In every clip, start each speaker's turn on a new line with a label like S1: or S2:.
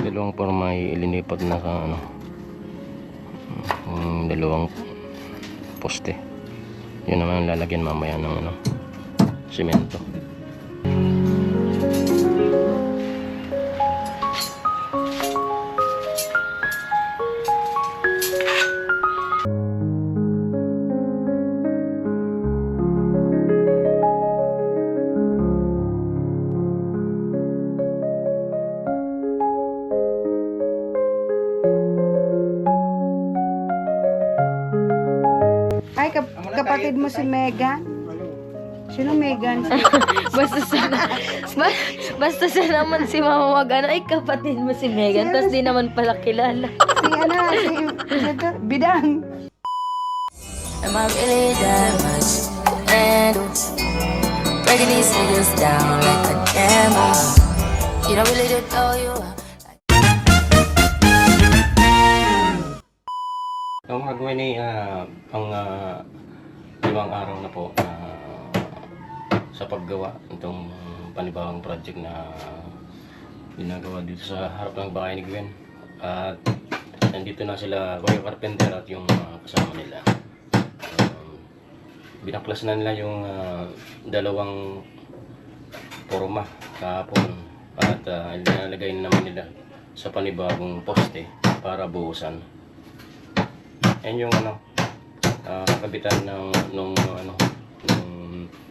S1: dalawang forma ay ilinipat na sa ano, yung dalawang poste. Yun naman ang lalagyan mamaya ng ano, semento.
S2: Ay, kapatid mo si Megan? Sino Megan?
S3: Basta sa naman si Mama mag ano, ay kapatid mo si Megan, tapos di naman pala kilala.
S2: Si Bidang.
S4: Am I really that much to handle? Breaking these niggas down like a gamble. You don't really know you are.
S1: Ang gagawin ni pang limang araw na po sa paggawa itong panibawang project na ginagawa dito sa harap ng bahay ni Gwen. At nandito na sila, Kuya Carpenter at yung kasama nila. Binaklas na nila yung dalawang forma kahapon at ilalagay naman nila sa panibagong poste para buhusan. Yan yung ano, kabitan ng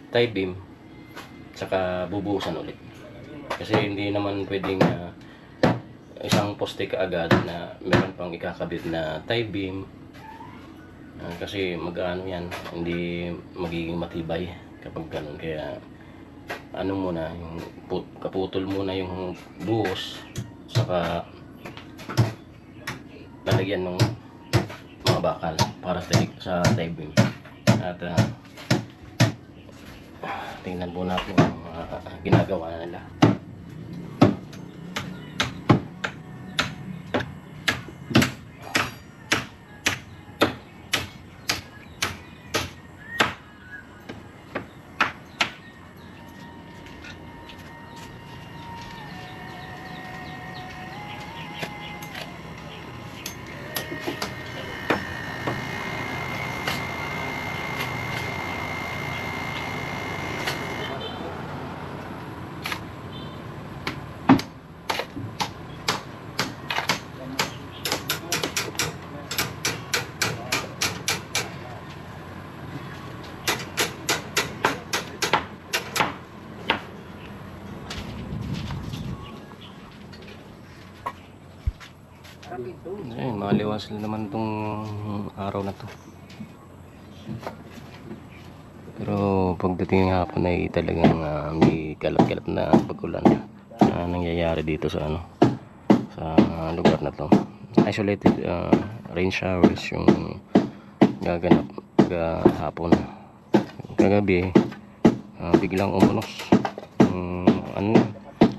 S1: tie beam, saka bubuhusan ulit. Kasi hindi naman pwedeng isang poste kaagad na meron pang ikakabit na tie beam. Kasi mag-ano yan, hindi magiging matibay kapag ganun. Kaya ano muna, yung kaputol muna yung buhos, saka lalagyan ng mga bakal para sa tie beam. At tingnan po natin yung ginagawa na nila. Ayun, maliwas naman itong araw na to. Pero pagdating ng hapon ay talagang may kalat-kalat na pag-ulan na nangyayari dito sa ano, sa lugar na to. Isolated rain showers yung gaganap hapon. Kagabi biglang umunos.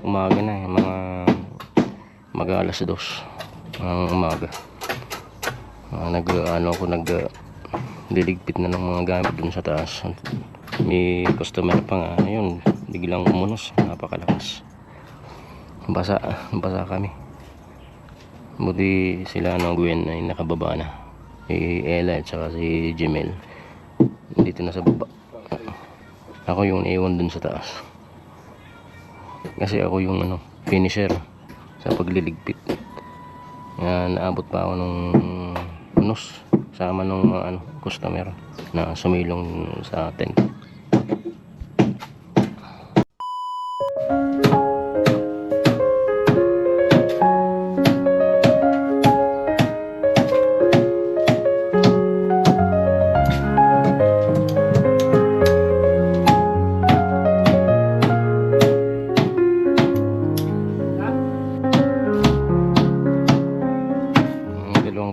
S1: Umaga na, mga mag-alas 2 ang umaga. Nagdiligpit na ng mga gamit dun sa taas. May customer pa nga, ayun, biglang umunos, napakalakas. Basa kami. Buti sila Gwen ay nakababa na. Si Ella at saka si Jemel dito na sa baba. Ako yung naiwan dun sa taas. Kasi ako yung finisher sa pagliligpit. Naabot pa ako nung unos sama nung customer na sumilong sa atin.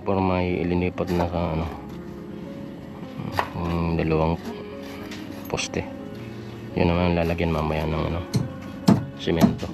S1: Forma ay ilinipat na sa yung dalawang poste. Yun naman ang lalagyan mamaya ng semento.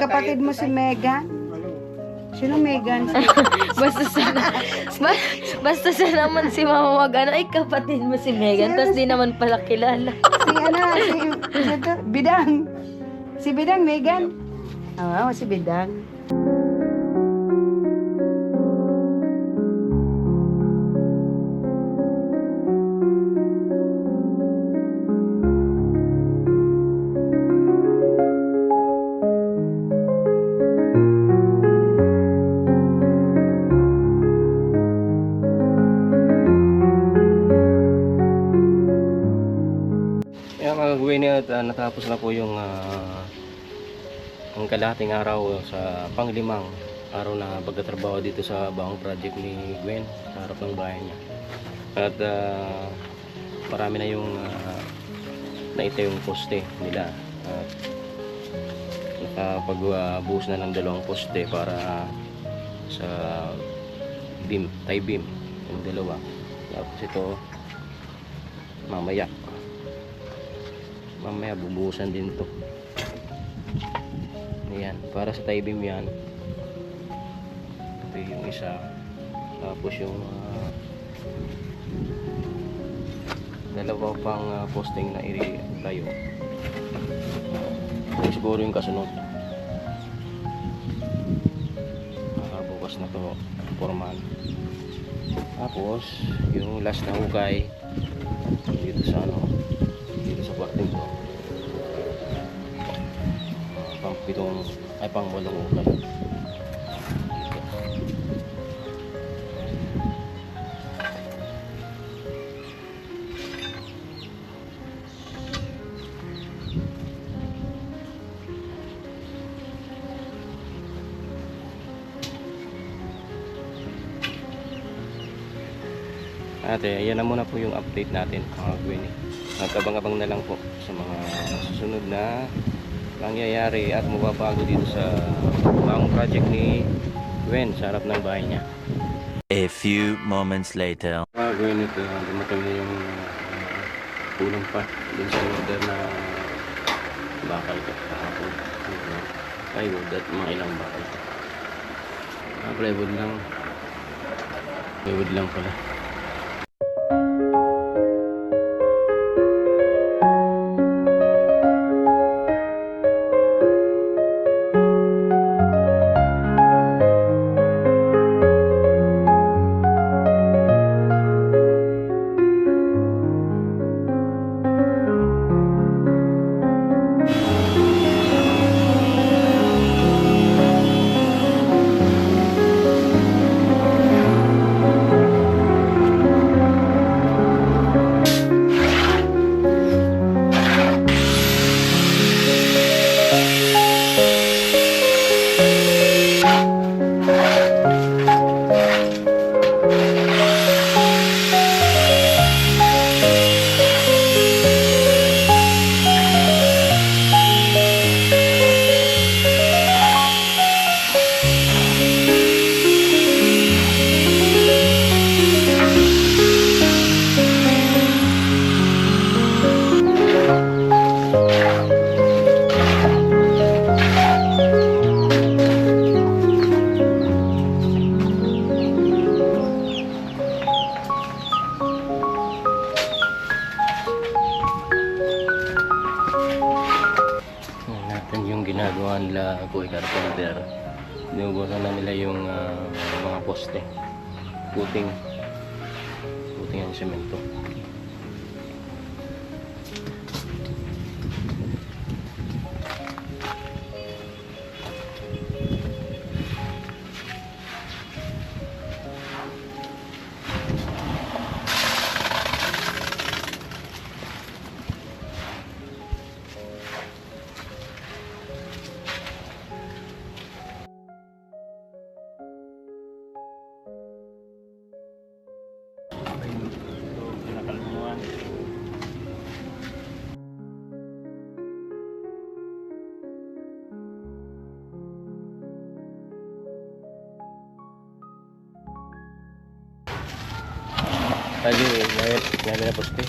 S2: kapatid mo si Megan? Sino Megan?
S3: Basta sana, basta sana naman si Mama mag ano, ay kapatid mo si Megan, tapos di naman pala kilala.
S2: Si Bidang. Si Bidang, Megan. Oo, si Bidang.
S1: Yung mga gawin at natapos na po yung ang kalahating araw sa panglimang araw na pagtatrabaho dito sa baong project ni Gwen sa harap ng bahay niya. At marami na yung naita yung poste nila at nakapagbuhos na ng 2 poste para sa beam, tie beam yung 2. Tapos ito mamaya bubuhusan din to. Ayan, para sa tie beam yan. Ito yung isa. Tapos yung dalawa pang posting na itayo. Siguro yung kasunod. Bukas na to forman. Tapos yung last na hukay dito sa dito sa kwarting to. Pang 7 ay pang 8 hukay. Ate, ayan na muna po yung update natin mga Gwen. At abang-abang na lang po sa mga susunod na pangyayari at mababago dito sa baong project ni Gwen sa harap ng bahay niya.
S5: A few moments later.
S1: Mga Gwen, ito dumating na yung pulong pa dun sa order na bakal ko kahapon. Plywood at mga ilang bakal. Plywood lang. Plywood lang pala. ginagawa nila Kuya Carpenter. Dinubusan na nila yung mga poste, puting ang semento. Tadi may na poste.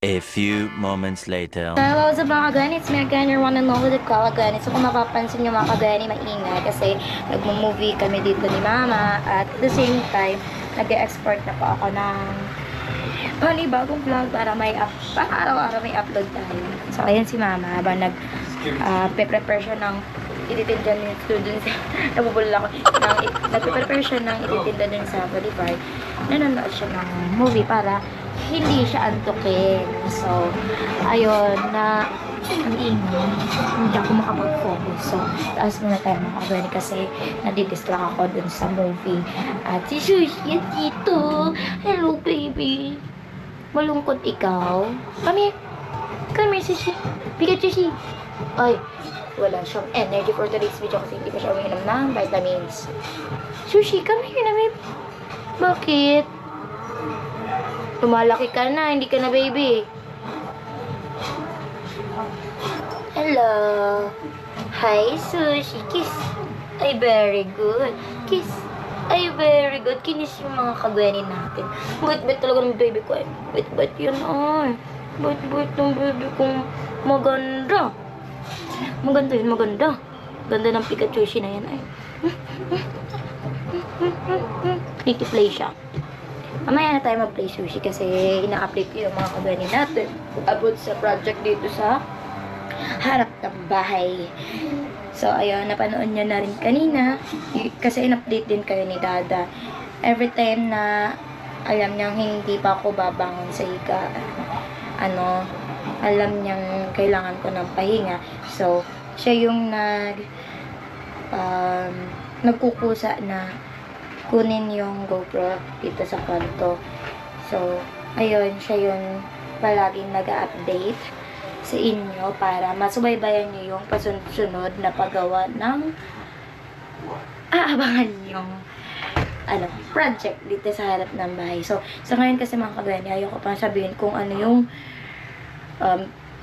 S5: A few moments later.
S3: Hello sa mga kagani, it's me again, your one and only the kagani. So kung mapapansin nyo mga kagani, maingay kasi nagmo-movie kami dito ni Mama at at the same time, nag-export na po ako ng bagong vlog para araw-araw may upload tayo. So ayan si Mama habang nag-prepare siya ng ititinda ng students. Nabubulol ako. Nag-prepare siya ng ititinda din sa Bolivar. Nanonood siya ng movie para hindi siya antukin. So, ayun, ang ingay. Hindi ako makapag-focus. So, taas muna tayo mga kagani kasi nadidistract ako dun sa movie. At si Sushi at dito. Hello, baby. Malungkot ikaw. Come here. Come here, Sushi. Pikachu, Sushi. Ay, wala siyang energy for today's video kasi hindi pa siya uminom ng vitamins. Sushi, come here na, baby. Bakit? Lumalaki ka na, hindi ka na baby. Hello. Hi, Sushi. Kiss. Ay, very good. Kiss. Ay, very good. Kinis yung mga kagwani natin. Bait-bait talaga ng baby ko. Bait-bait yun, ay. Bait-bait ng baby kong maganda. Maganda yun, maganda. Ganda ng Pikachu na yan, ay. Niki-play siya. Mamaya na tayo mag-play Sushi kasi ina-update ko yung mga kagani natin about sa project dito sa harap ng bahay. So, ayun, napanood nyo na rin kanina kasi in-update din kayo ni Dada. Every time na alam niyang hindi pa ako babangon sa higa, alam niyang kailangan ko ng pahinga. So, siya yung nagkukusa na kunin yung GoPro dito sa kwarto. So, ayun, siya yung palaging nag-update sa inyo para masubaybayan nyo yung pasunod na paggawa ng aabangan yung project dito sa harap ng bahay. So, sa ngayon kasi mga kagani, ayoko pang sabihin kung ano yung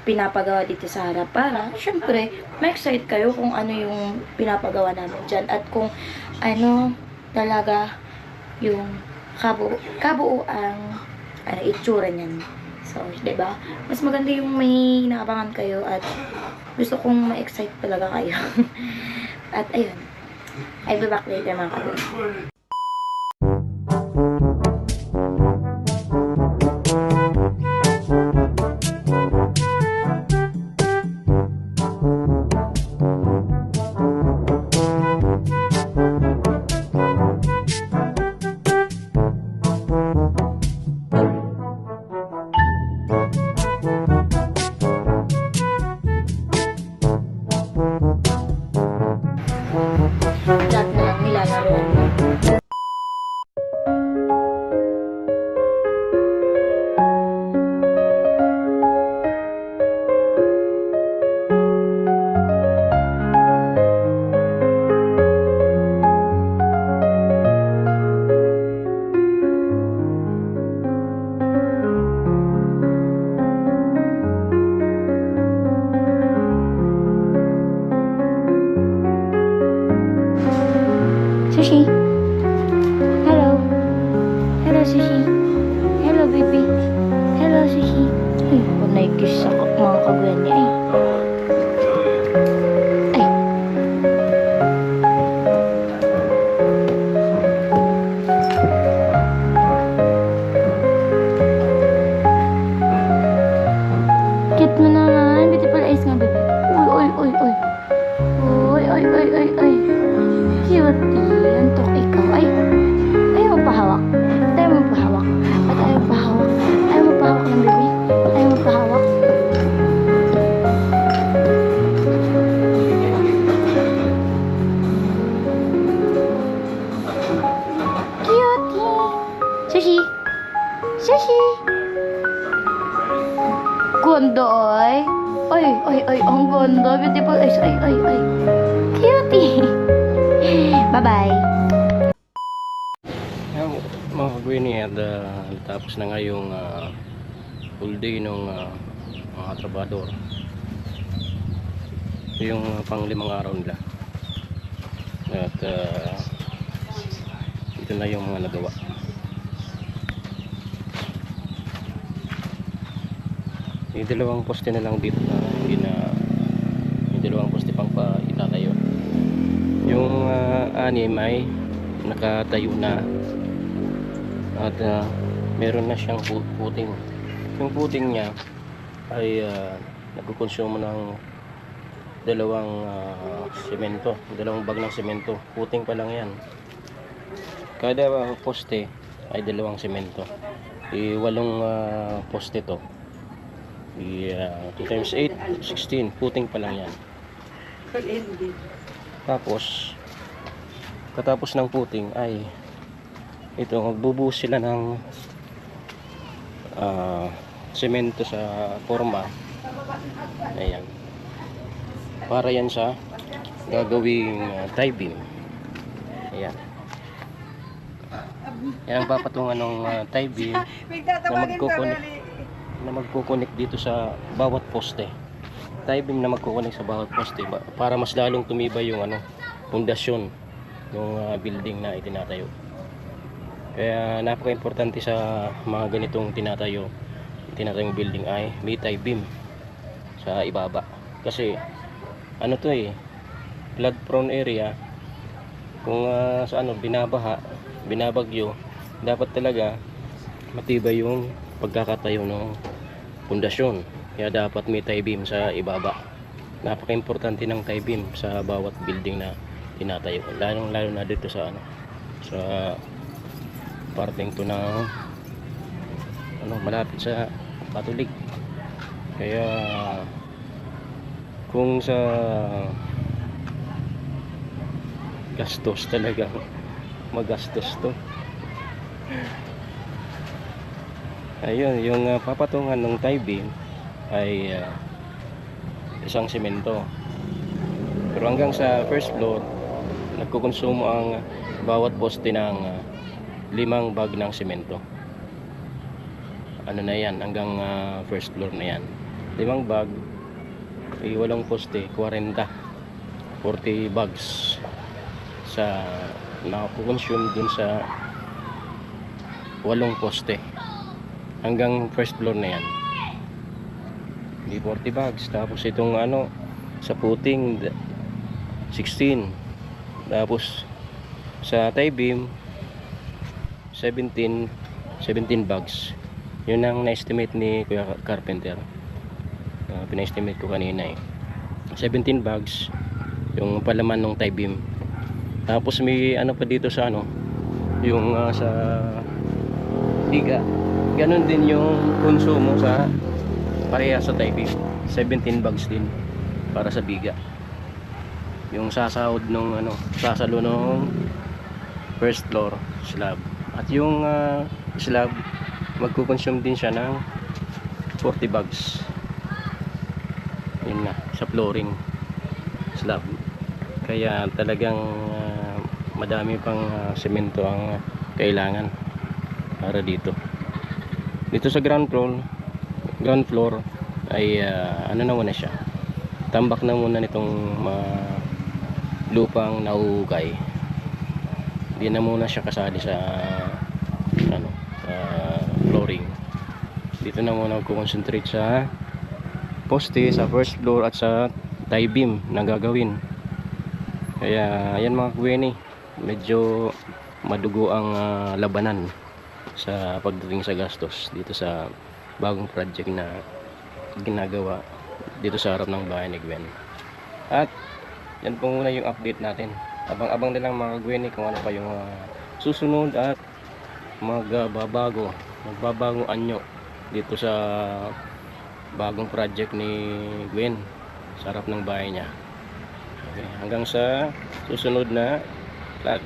S3: pinapagawa dito sa harap para, syempre, ma-excite kayo kung ano yung pinapagawa namin dyan at kung ano talaga yung kabuuang itsura niyan. So, diba? Mas maganda yung may naabangan kayo at gusto kong ma-excite talaga kayo. At ayun, I'll be back later mga kagani. Lahat na lang nilalaroan mo. Sushi. Hello. Hello, Sushi. Hello, baby. Hello, Sushi. Ay, kung naikis ako mga kagwani. Ay. Ay. Cute mo naman. Beautiful eyes nga, baby. Uy, uy, uy, uy. Uy, uy, uy, uy, uy. Cutie, antok ikaw. Ay, ayaw magpahawak. Ayaw magpahawak. At ayaw magpahawak. Ayaw magpahawak ng baby. Ayaw magpahawak. Cutie. Sushi. Sushi. Ganda ay. Ay, ay, ay, ang ganda. Beautiful eyes. Ay, ay, ay. Cutie. Bye-bye.
S1: Mga kagwini at tapos na nga yung full day ng mga trabador. Ito yung pang-5 araw nila. At ito na yung mga nagawa. Yung dalawang poste na lang dito na hindi na, yung dalawang poste pang pa itatayo. Yung anim ay nakatayo na at meron na siyang puting. Yung puting niya ay nagkukonsumo ng dalawang semento, dalawang bag ng semento. Puting pa lang yan. Kada poste ay dalawang semento. 8 poste to. 2 times 8, 16. Puting pa lang yan. Tapos katapos ng puting ay ito, magbubuhos sila ng semento sa forma. Ayan. Para yan sa gagawing tie beam. Ayan. Yan ang papatungan ng tie beam na magkukunik dito sa bawat poste. Tie beam na magkukunik sa bawat poste para mas lalong tumibay yung pundasyon ng building na itinatayo. Kaya napaka-importante sa mga ganitong tinatayong building ay may tie beam sa ibaba. Kasi ano to flood prone area. Kung sa binabaha, binabagyo, dapat talaga matibay yung pagkakatayo ng pundasyon. Kaya dapat may tie beam sa ibaba. Napaka-importante ng tie beam sa bawat building na tinatayo. Lalo na dito sa sa parting to na malapit sa Katolik. Kaya kung sa gastos talaga, magastos to. Ayun, yung papatungan ng tie beam ay isang semento. Pero hanggang sa first floor, nagkukonsumo ang bawat poste ng 5 bag ng semento. Ano na yan, hanggang first floor na yan. 5 bag, 8 poste, 40 bags sa nakakonsume dun sa 8 poste hanggang first floor na yan. Hindi 40 bags. Tapos itong sa puting 16, tapos sa tie beam 17 bags. Yun ang na-estimate ni Kuya Carpenter. Pina-estimate ko kanina 17 bags yung palaman ng tie beam. Tapos may pa dito sa yung sa biga. Ganon din yung konsumo sa pareha sa tie beam. 17 bags din para sa biga. Yung sasahod nung sasalo nung first floor slab. At yung slab, magkukonsume din siya ng 40 bags. Yun na, sa flooring slab. Kaya talagang madami pang semento ang kailangan para dito. Dito sa ground floor ay na muna siya. Tambak na muna nitong lupang nauukay. Hindi na muna siya kasali sa flooring. Dito na muna mag-concentrate sa poste, sa first floor at sa tie beam na gagawin. Kaya ayan mga kuwene, medyo madugo ang labanan sa pagdating sa gastos dito sa bagong project na ginagawa dito sa harap ng bahay ni Gwen. At yan po muna yung update natin. Abang-abang na lang mga Gwen kung ano pa yung susunod at magbabagong anyo dito sa bagong project ni Gwen sa harap ng bahay niya. Okay, hanggang sa susunod na vlog.